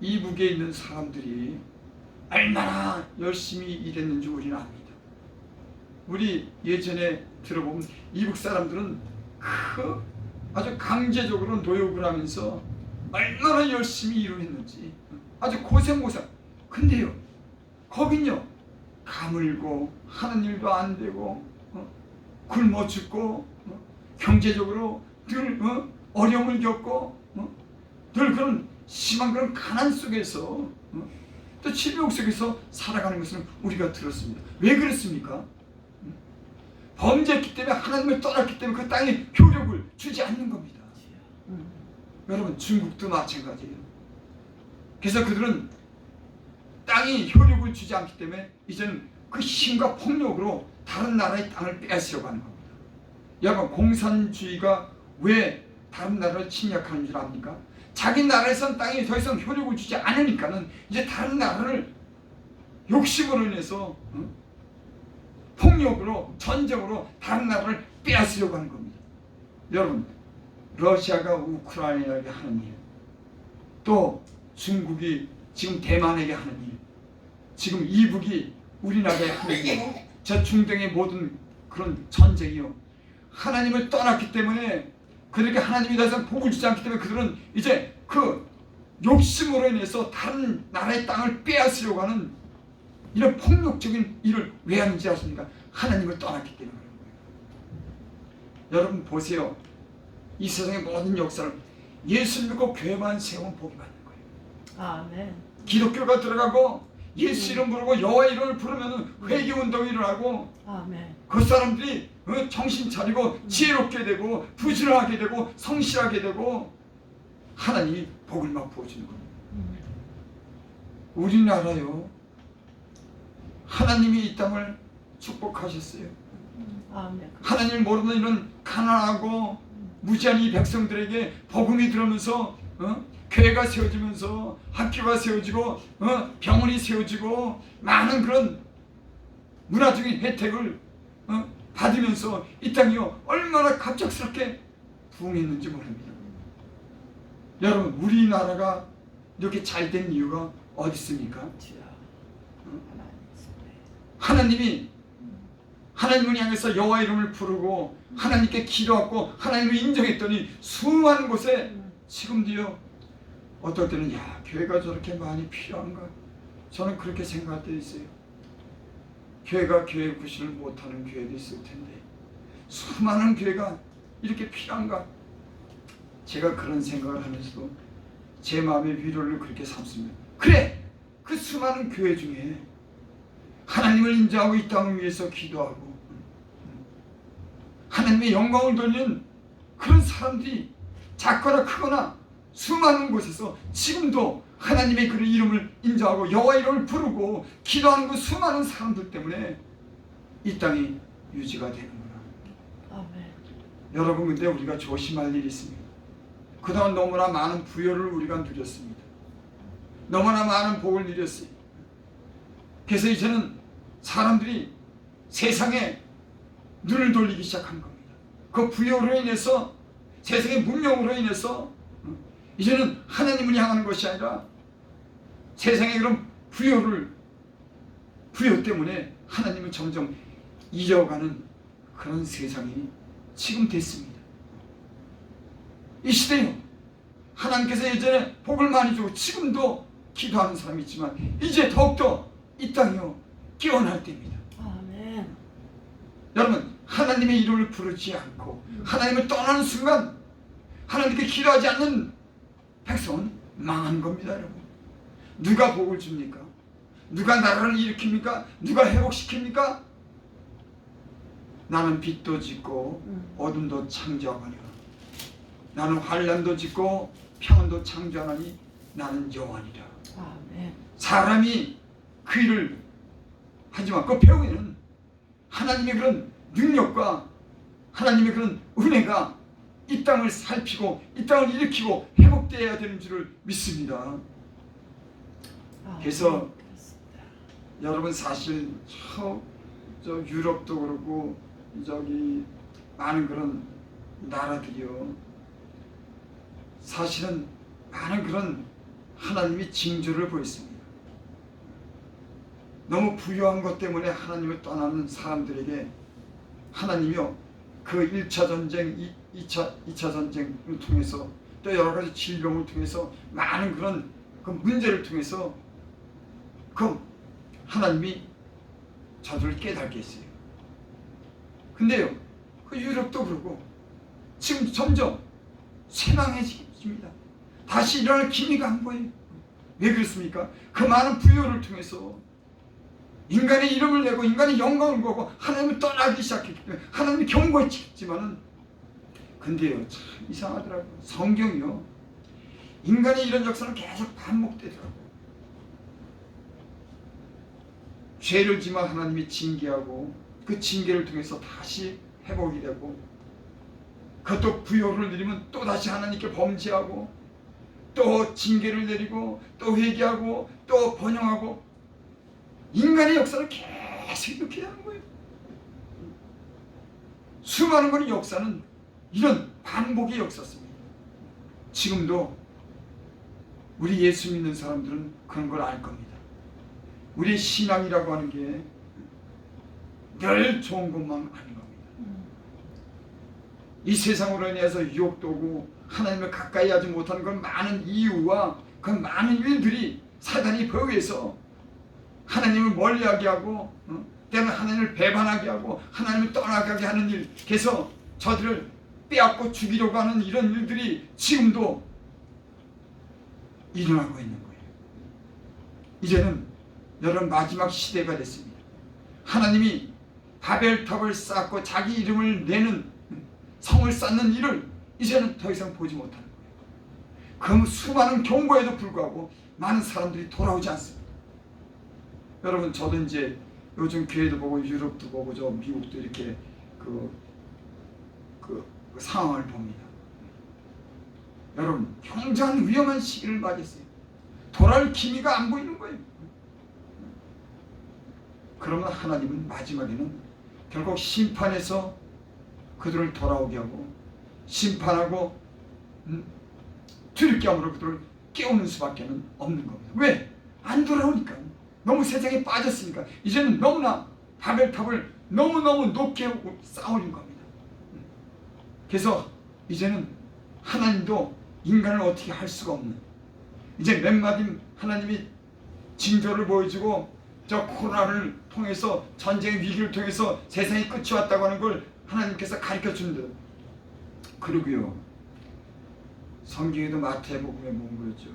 이북에 있는 사람들이 얼마나 열심히 일했는지 우리는 압니다. 우리 예전에 들어보면 이북 사람들은 아주 강제적으로 노역을 하면서 얼마나 열심히 일을 했는지 아주 고생. 근데요, 거긴요, 가물고 하는 일도 안 되고 굶어 죽고 경제적으로 늘 어려움을 겪고 늘 그런 심한 그런 가난 속에서 또 질병 속에서 살아가는 것을 우리가 들었습니다. 왜 그랬습니까? 범죄했기 때문에, 하나님을 떠났기 때문에 그 땅에 효력을 주지 않는 겁니다. 여러분, 중국도 마찬가지예요. 그래서 그들은 땅이 효력을 주지 않기 때문에 이제는 그 힘과 폭력으로 다른 나라의 땅을 빼앗으려고 하는 겁니다. 여러분, 공산주의가 왜 다른 나라를 침략하는 줄 압니까? 자기 나라에선 땅이 더 이상 효력을 주지 않으니까는 이제 다른 나라를 욕심으로 인해서 폭력으로, 전쟁으로 다른 나라를 빼앗으려고 하는 겁니다. 여러분, 러시아가 우크라이나에게 하는 일, 또 중국이 지금 대만에게 하는 일, 지금 이북이 우리나라에 하는 일, 저 중동의 모든 그런 전쟁이요, 하나님을 떠났기 때문에, 그들에게 하나님이 더 이상 복을 주지 않기 때문에 그들은 이제 그 욕심으로 인해서 다른 나라의 땅을 빼앗으려고 하는 이런 폭력적인 일을 왜 하는지 아십니까? 하나님을 떠났기 때문에 그런 거예요. 여러분 보세요. 이 세상의 모든 역사를 예수 믿고 교회만 세우면 복이 받는 거예요. 아멘. 기독교가 들어가고 예수 이름 부르고 여호와 이름을 부르면 회개 운동이 일어나고, 아멘. 그 사람들이 정신 차리고 지혜롭게 되고 부지런하게 되고 성실하게 되고 하나님이 복을 막 부어주는 겁니다. 우리나라요, 하나님이 이 땅을 축복하셨어요. 아멘. 하나님을 모르는 이런 가난하고 무지한 이 백성들에게 복음이 들어오면서 교회가 세워지면서 학교가 세워지고 병원이 세워지고 많은 그런 문화적인 혜택을 받으면서 이 땅이요 얼마나 갑작스럽게 부흥했는지 모릅니다. 여러분, 우리나라가 이렇게 잘 된 이유가 어디 있습니까? 하나님이 하나님을 향해서 여호와 이름을 부르고 하나님께 기도하고 하나님을 인정했더니 수많은 곳에 지금도요, 어떨 때는 야, 교회가 저렇게 많이 필요한가? 저는 그렇게 생각할 때 있어요. 교회가 교회 구실을 못하는 교회도 있을 텐데 수많은 교회가 이렇게 필요한가? 제가 그런 생각을 하면서도 제 마음의 위로를 그렇게 삼습니다. 그래! 그 수많은 교회 중에 하나님을 인정하고 이 땅을 위해서 기도하고 하나님의 영광을 돌리는 그런 사람들이 작거나 크거나 수많은 곳에서 지금도 하나님의 그 이름을 인정하고 여호와 이름을 부르고 기도하는 그 수많은 사람들 때문에 이 땅이 유지가 되는구나. 아멘. 여러분, 근데 우리가 조심할 일이 있습니다. 그동안 너무나 많은 부여를 우리가 누렸습니다. 너무나 많은 복을 누렸어요. 그래서 이제는 사람들이 세상에 눈을 돌리기 시작한 겁니다. 그 부여로 인해서, 세상의 문명으로 인해서 이제는 하나님을 향하는 것이 아니라 세상의 그런 부여 때문에 하나님을 점점 잊어가는 그런 세상이 지금 됐습니다. 이 시대요, 하나님께서 예전에 복을 많이 주고 지금도 기도하는 사람이 있지만 이제 더욱더 이 땅이요 깨어날 때입니다. 아멘. 여러분, 하나님의 이름을 부르지 않고 하나님을 떠나는 순간 하나님께 기도하지 않는 백성은 망한 겁니다. 여러분, 누가 복을 줍니까? 누가 나라를 일으킵니까? 누가 회복시킵니까? 나는 빛도 짓고 어둠도 창조하거니와 나는 환난도 짓고 평안도 창조하나니 나는 여호와니라. 아멘. 사람이 그 일을 하지만 그 배후에는 하나님의 그런 능력과 하나님의 그런 은혜가 이 땅을 살피고 이 땅을 일으키고 회복되어야 되는 줄을 믿습니다. 그래서 여러분 사실 저 유럽도 그렇고 저기 많은 그런 나라들이요, 사실은 많은 그런 하나님이 징조를 보였습니다. 너무 부유한 것 때문에 하나님을 떠나는 사람들에게 하나님이요, 그 1차 전쟁, 2차 전쟁을 통해서 또 여러 가지 질병을 통해서 많은 그런 그 문제를 통해서 그 하나님이 저들을 깨닫게 했어요. 근데요, 그 유럽도 그러고 지금 점점 쇠망해집니다. 다시 일어날 기미가 안 보여요. 왜 그렇습니까? 그 많은 부여를 통해서 인간의 이름을 내고 인간의 영광을 보고 하나님을 떠나기 시작했기 때문에 하나님이 경고했지만은, 근데요 참 이상하더라고요. 성경이요, 인간의 이런 역사는 계속 반복되더라고요. 죄를 지만 하나님이 징계하고 그 징계를 통해서 다시 회복이 되고, 그것도 부요를 누리면 또 다시 하나님께 범죄하고 또 징계를 내리고 또 회개하고 또 번영하고, 인간의 역사를 계속 이렇게 하는 거예요. 수많은 그런 역사는 이런 반복의 역사입니다. 지금도 우리 예수 믿는 사람들은 그런 걸 알 겁니다. 우리의 신앙이라고 하는 게 늘 좋은 것만 아닌 겁니다. 이 세상으로 인해서 유혹도 오고 하나님을 가까이 하지 못하는 그런 많은 이유와 그 많은 일들이 사단이 거기에서 하나님을 멀리하게 하고 때로는 하나님을 배반하게 하고 하나님을 떠나가게 하는 일, 그래서 저들을 빼앗고 죽이려고 하는 이런 일들이 지금도 일어나고 있는 거예요. 이제는 여러분 마지막 시대가 됐습니다. 하나님이 바벨탑을 쌓고 자기 이름을 내는 성을 쌓는 일을 이제는 더 이상 보지 못하는 거예요. 그 수많은 경고에도 불구하고 많은 사람들이 돌아오지 않습니다. 여러분, 저도 이제 요즘 교회도 보고 유럽도 보고 저 미국도 이렇게 그 상황을 봅니다. 여러분, 굉장한 위험한 시기를 맞이했어요. 돌아올 기미가 안 보이는 거예요. 그러면 하나님은 마지막에는 결국 심판해서 그들을 돌아오게 하고 심판하고 뒤늦게 함으로 그들을 깨우는 수밖에 없는 겁니다. 왜? 안 돌아오니까. 너무 세상에 빠졌으니까. 이제는 너무나 바벨탑을 너무너무 높게 쌓아올린 겁니다. 그래서 이제는 하나님도 인간을 어떻게 할 수가 없는, 이제 몇 마디 하나님이 징조를 보여주고 저 코로나를 통해서 전쟁의 위기를 통해서 세상이 끝이 왔다고 하는 걸 하나님께서 가르쳐 준 듯. 그러고요, 성경에도 마태복음에 보면 그렇죠.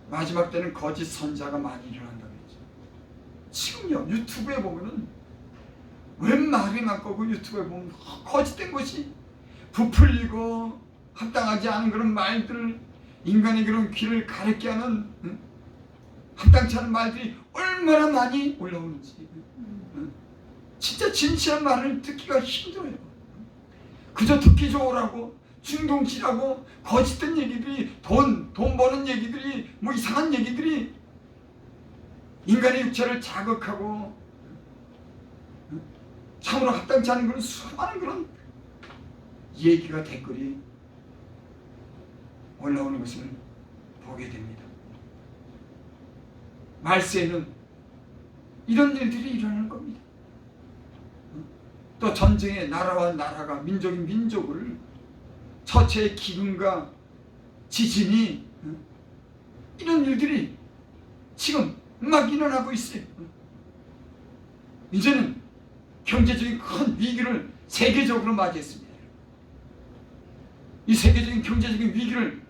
마지막 때는 거짓 선자가 많이 일어난다고 했죠. 지금요 유튜브에 보면은 웬 말이 많고 그 유튜브에 보면 거짓된 것이 부풀리고 합당하지 않은 그런 말들, 인간의 그런 귀를 가렵게 하는 합당치 않은 말들이 얼마나 많이 올라오는지, 진짜 진실한 말을 듣기가 힘들어요. 그저 듣기 좋으라고 충동치라고 거짓된 얘기들이, 돈 버는 얘기들이, 뭐 이상한 얘기들이 인간의 육체를 자극하고 참으로 합당치 않은 그런 수많은 그런 얘기가 댓글이 올라오는 것을 보게 됩니다. 말세에는 이런 일들이 일어나는 겁니다. 또 전쟁에 나라와 나라가, 민족이 민족을, 처체의 기근과 지진이, 이런 일들이 지금 막 일어나고 있어요. 이제는 경제적인 큰 위기를 세계적으로 맞이했습니다. 이 세계적인 경제적인 위기를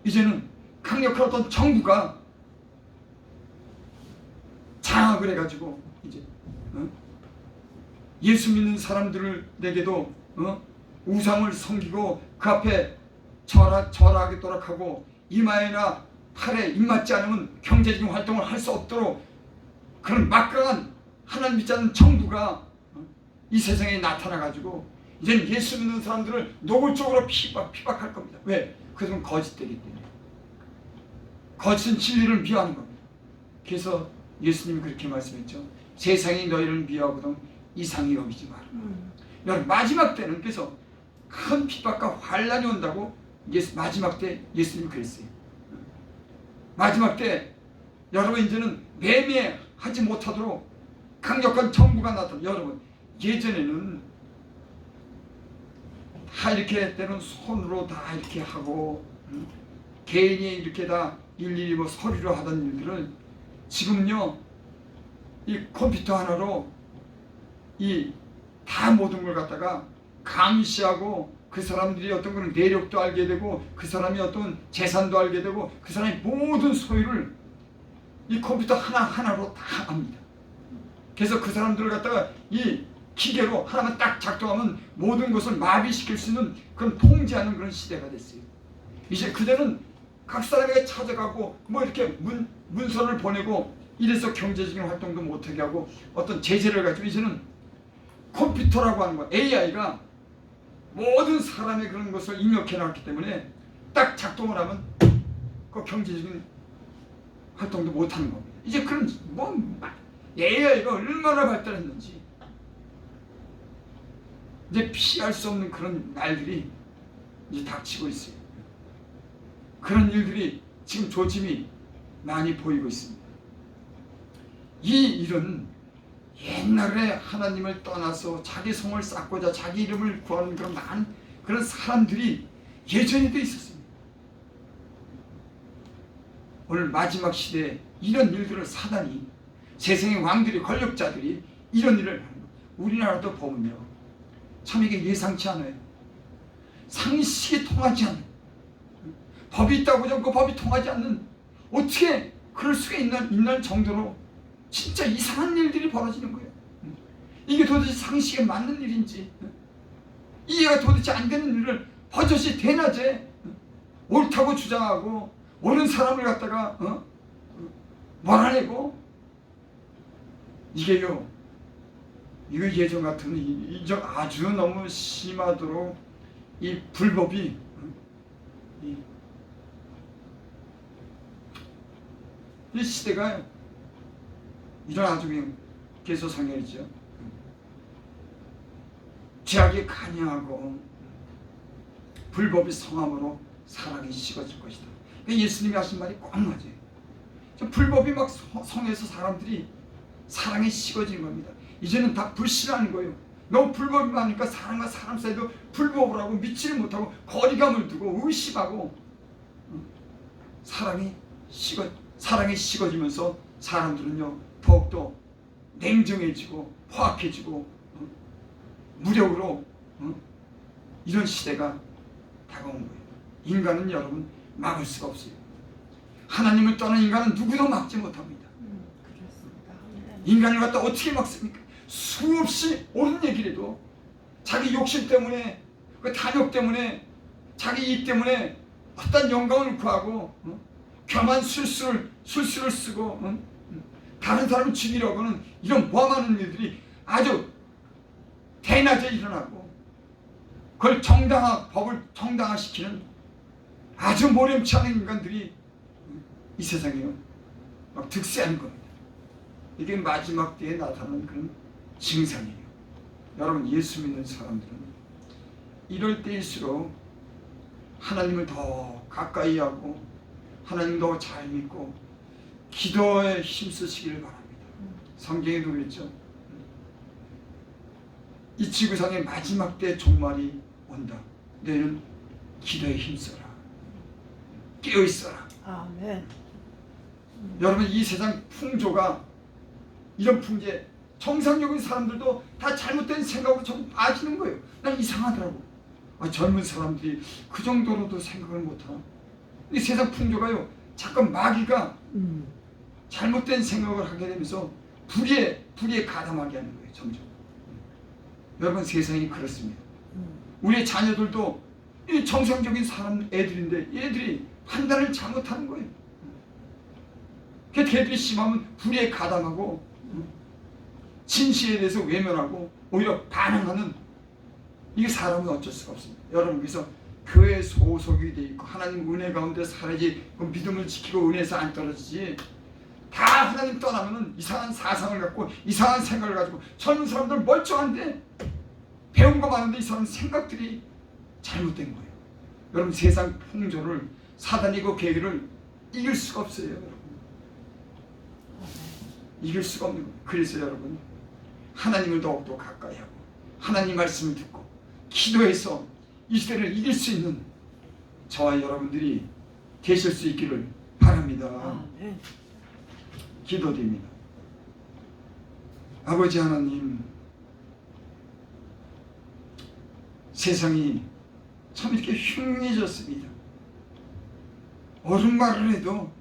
이제는 강력한 어떤 정부가 장악을 해가지고 이제 예수 믿는 사람들에게도 우상을 섬기고 그 앞에 절하게 도락하고 이마에나 팔에 입맞지 않으면 경제적인 활동을 할 수 없도록 그런 막강한 하나님 믿지 않는 정부가 이 세상에 나타나가지고 이제는 예수 믿는 사람들을 노골적으로 피박할 겁니다. 왜? 그것은 거짓되기 때문에. 거짓은 진리를 미워하는 겁니다. 그래서 예수님이 그렇게 말씀했죠. 세상이 너희를 미워하거든 이상히 여기지 마라. 여러분 마지막 때는 그래서 큰 핍박과 환란이 온다고 마지막 때 예수님이 그랬어요. 마지막 때 여러분 이제는 매매하지 못하도록 강력한 정부가 나타나. 여러분 예전에는 다 이렇게 때는 손으로 다 이렇게 하고 개인이 이렇게 다 일일이 뭐 서류로 하던 일들을 지금요 이 컴퓨터 하나로 이 다 모든 걸 갖다가 감시하고 그 사람들이 어떤 그런 내력도 알게 되고 그 사람이 어떤 재산도 알게 되고 그 사람의 모든 소유를 이 컴퓨터 하나하나로 다 압니다. 그래서 그 사람들을 갖다가 이 기계로 하나만 딱 작동하면 모든 것을 마비시킬 수 있는 그런 통제하는 그런 시대가 됐어요. 이제 그대는 각 사람에게 찾아가고 뭐 이렇게 문서를 보내고 이래서 경제적인 활동도 못하게 하고 어떤 제재를 가지고 이제는 컴퓨터라고 하는 거 AI가 모든 사람의 그런 것을 입력해 놨기 때문에 딱 작동을 하면 그 경제적인 활동도 못하는 겁니다. 이제 그런 뭐 AI가 얼마나 발달했는지 이제 피할 수 없는 그런 날들이 이제 닥치고 있어요. 그런 일들이 지금 조짐이 많이 보이고 있습니다. 이 일은 옛날에 하나님을 떠나서 자기 성을 쌓고자 자기 이름을 구하는 그런 많은 그런 사람들이 예전에도 있었습니다. 오늘 마지막 시대에 이런 일들을 사단이 세상의 왕들이 권력자들이 이런 일을 하는 것. 우리나라도 보면요 참 이게 예상치 않아요. 상식이 통하지 않는 법이 있다고 해서 그 법이 통하지 않는 어떻게 그럴 수가 있는 정도로 진짜 이상한 일들이 벌어지는 거예요. 이게 도대체 상식에 맞는 일인지 이해가 도대체 안 되는 일을 버젓이 대낮에 옳다고 주장하고 옳은 사람을 갖다가 몰아내고 이게요 이거 예전 같으면 이제 아주 너무 심하도록 이 불법이 이 시대가 이런 아주 그냥 개소상렬이죠. 죄악이 간여하고 불법이 성함으로 사랑이 식어질 것이다. 예수님이 하신 말이 꼭 맞아요. 불법이 막 성해서 사람들이 사랑이 식어지는 겁니다. 이제는 다 불신하는 거예요. 너무 불법이 많으니까 사람과 사람 사이도 불법을 하고 믿지를 못하고 거리감을 두고 의심하고 사랑이 식어지면서 사람들은요 더욱더 냉정해지고 포악해지고 무력으로 이런 시대가 다가온 거예요. 인간은 여러분 막을 수가 없어요. 하나님을 떠난 인간은 누구도 막지 못합니다. 인간을 갖다 어떻게 막습니까? 수없이 옳은 얘기를 해도 자기 욕심 때문에 그 탐욕 때문에 자기 이익 때문에 어떤 영광을 구하고 교만 술수를 쓰고 다른 사람을 죽이려고는 이런 모함하는 일들이 아주 대낮에 일어나고 그걸 법을 정당화시키는 아주 모렴치 않은 인간들이 이 세상에 막 득세하는 겁니다. 이게 마지막 때에 나타나는 그런 증상이에요. 여러분 예수 믿는 사람들은 이럴 때일수록 하나님을 더 가까이 하고 하나님 더 잘 믿고 기도에 힘쓰시기를 바랍니다. 성경에도 그랬죠. 이 지구상의 마지막 때 종말이 온다. 너희는 기도에 힘써라. 깨어있어라. 아멘. 여러분 이 세상 풍조가 이런 풍제 정상적인 사람들도 다 잘못된 생각으로 좀 빠지는 거예요. 난 이상하더라고. 젊은 사람들이 그 정도로도 생각을 못하나. 이 세상 풍조가요 잠깐 마귀가 잘못된 생각을 하게 되면서 불의에 가담하게 하는 거예요. 점점. 여러분 세상이 그렇습니다. 우리의 자녀들도 이 정상적인 사람 애들인데 얘들이 판단을 잘못하는 거예요. 걔들이 심하면 불의에 가담하고 진실에 대해서 외면하고 오히려 반응하는, 이게 사람은 어쩔 수가 없습니다. 여러분, 그래서 교회 소속이 돼 있고 하나님 은혜 가운데 살아야지 그 믿음을 지키고 은혜에서 안 떨어지지. 다 하나님 떠나면은 이상한 사상을 갖고 이상한 생각을 가지고 젊은 사람들 멀쩡한데 배운 거 많은데 이 사람 생각들이 잘못된 거예요. 여러분, 세상 풍조를, 사단이 그 계기를 이길 수가 없어요. 여러분, 이길 수가 없는 거예요. 그래서 여러분, 하나님을 더욱더 가까이 하고 하나님 말씀을 듣고 기도해서 이 시대를 이길 수 있는 저와 여러분들이 되실 수 있기를 바랍니다. 기도드립니다. 아버지 하나님, 세상이 참 이렇게 흉해졌습니다. 옳은 말을 해도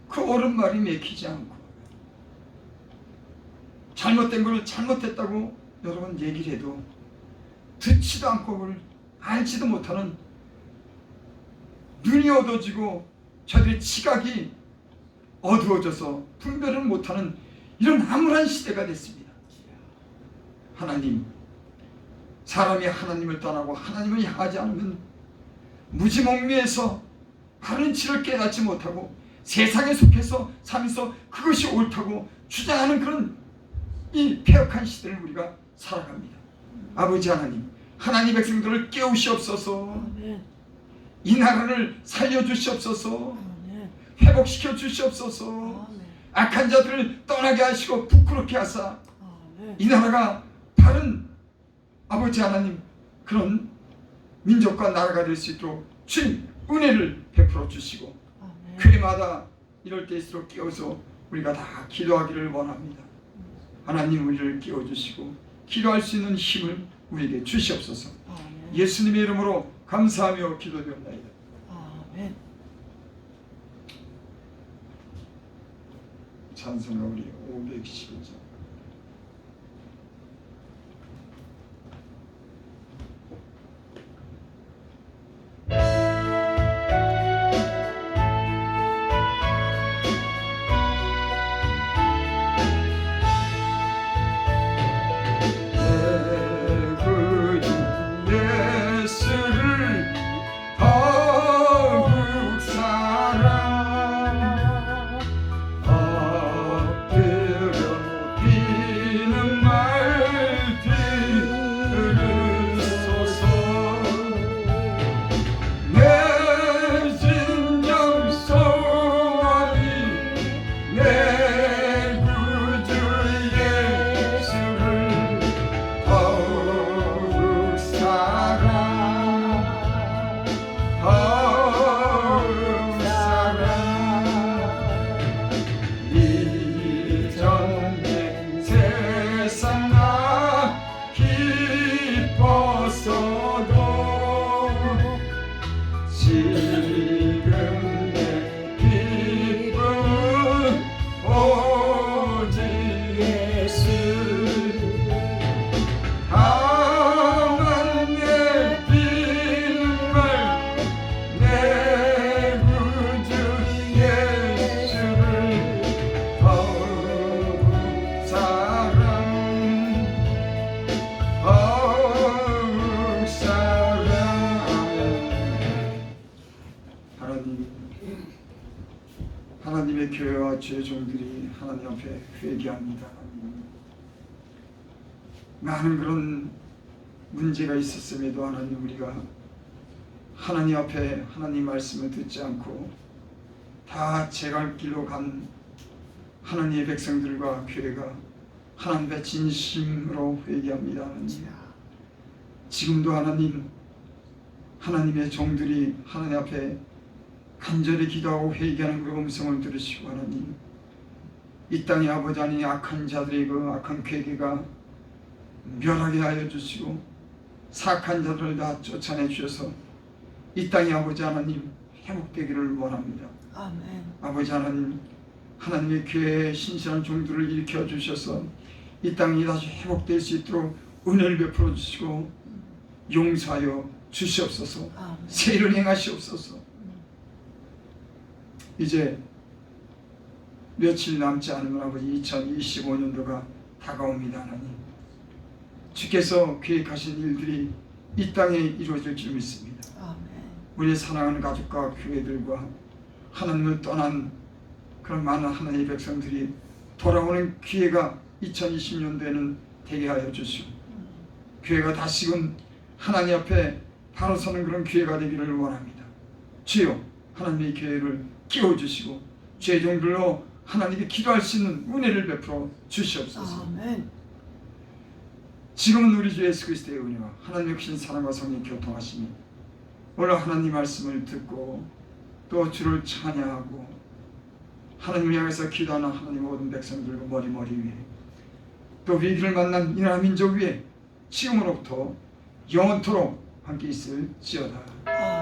그 옳은 말이 맥히지 않고, 잘못된 걸 잘못했다고 여러분 얘기를 해도 듣지도 않고 그걸 알지도 못하는, 눈이 어두워지고 저들의 지각이 어두워져서 분별을 못하는 이런 암울한 시대가 됐습니다. 하나님, 사람이 하나님을 떠나고 하나님을 향하지 않으면 무지몽매에서 바른 치를 깨닫지 못하고 세상에 속해서 살면서 그것이 옳다고 주장하는 그런 이 폐역한 시대를 우리가 살아갑니다. 아버지 하나님, 하나님 백성들을 깨우시옵소서. 이 나라를 살려주시옵소서. 회복시켜 주시옵소서. 악한 자들을 떠나게 하시고 부끄럽게 하사 이 나라가 바른, 아버지 하나님, 그런 민족과 나라가 될 수 있도록 주님 은혜를 베풀어 주시고, 교회마다 이럴 때일수록 깨워서 우리가 다 기도하기를 원합니다. 하나님, 우리를 깨워주시고 기도할 수 있는 힘을 우리에게 주시옵소서. 예수님의 이름으로 감사하며 기도드립니다. 아멘. 찬송가 우리 511장. 하나님의 교회와 주의 종들이 하나님 앞에 회개합니다. 많은 그런 문제가 있었음에도 하나님, 우리가 하나님 앞에 하나님 말씀을 듣지 않고 다 제갈 길로 간 하나님의 백성들과 교회가 하나님의 진심으로 회개합니다. 하나님, 지금도 하나님, 하나님의 종들이 하나님 앞에 간절히 기도하고 회개하는 그 음성을 들으시고, 하나님, 이 땅의 아버지 하나님, 악한 자들의 그 악한 괴계가 멸하게 하여 주시고 사악한 자들을 다 쫓아내 주셔서 이 땅의 아버지 하나님 회복되기를 원합니다. 아멘. 아버지 하나님, 하나님의 교회의 신실한 종들을 일으켜 주셔서 이 땅이 다시 회복될 수 있도록 은혜를 베풀어 주시고 용서하여 주시옵소서. 아멘. 새 일을 행하시옵소서. 이제 며칠 남지 않으면 아버지 2025년도가 다가옵니다. 하나님, 주께서 계획하신 일들이 이 땅에 이루어질 줄 믿습니다. 아멘. 우리의 사랑하는 가족과 교회들과 하나님을 떠난 그런 많은 하나님의 백성들이 돌아오는 기회가 2020년도에는 되게 하여 주시고, 교회가 다시금 하나님 앞에 바로 서는 그런 기회가 되기를 원합니다. 주여, 하나님의 교회를 깨워주시고 죄종들로 하나님께 기도할 수 있는 은혜를 베풀어 주시옵소서. 아멘. 지금은 우리 주 예수 그리스도의 은혜와 하나님의 크신 사랑과 성령 교통하심이 오늘 하나님 말씀을 듣고 또 주를 찬양하고 하나님을 향해서 기도하는 하나님 모든 백성들과 머리 위에 또 위기를 만난 이 나라 민족 위에 지금으로부터 영원토록 함께 있을지어다.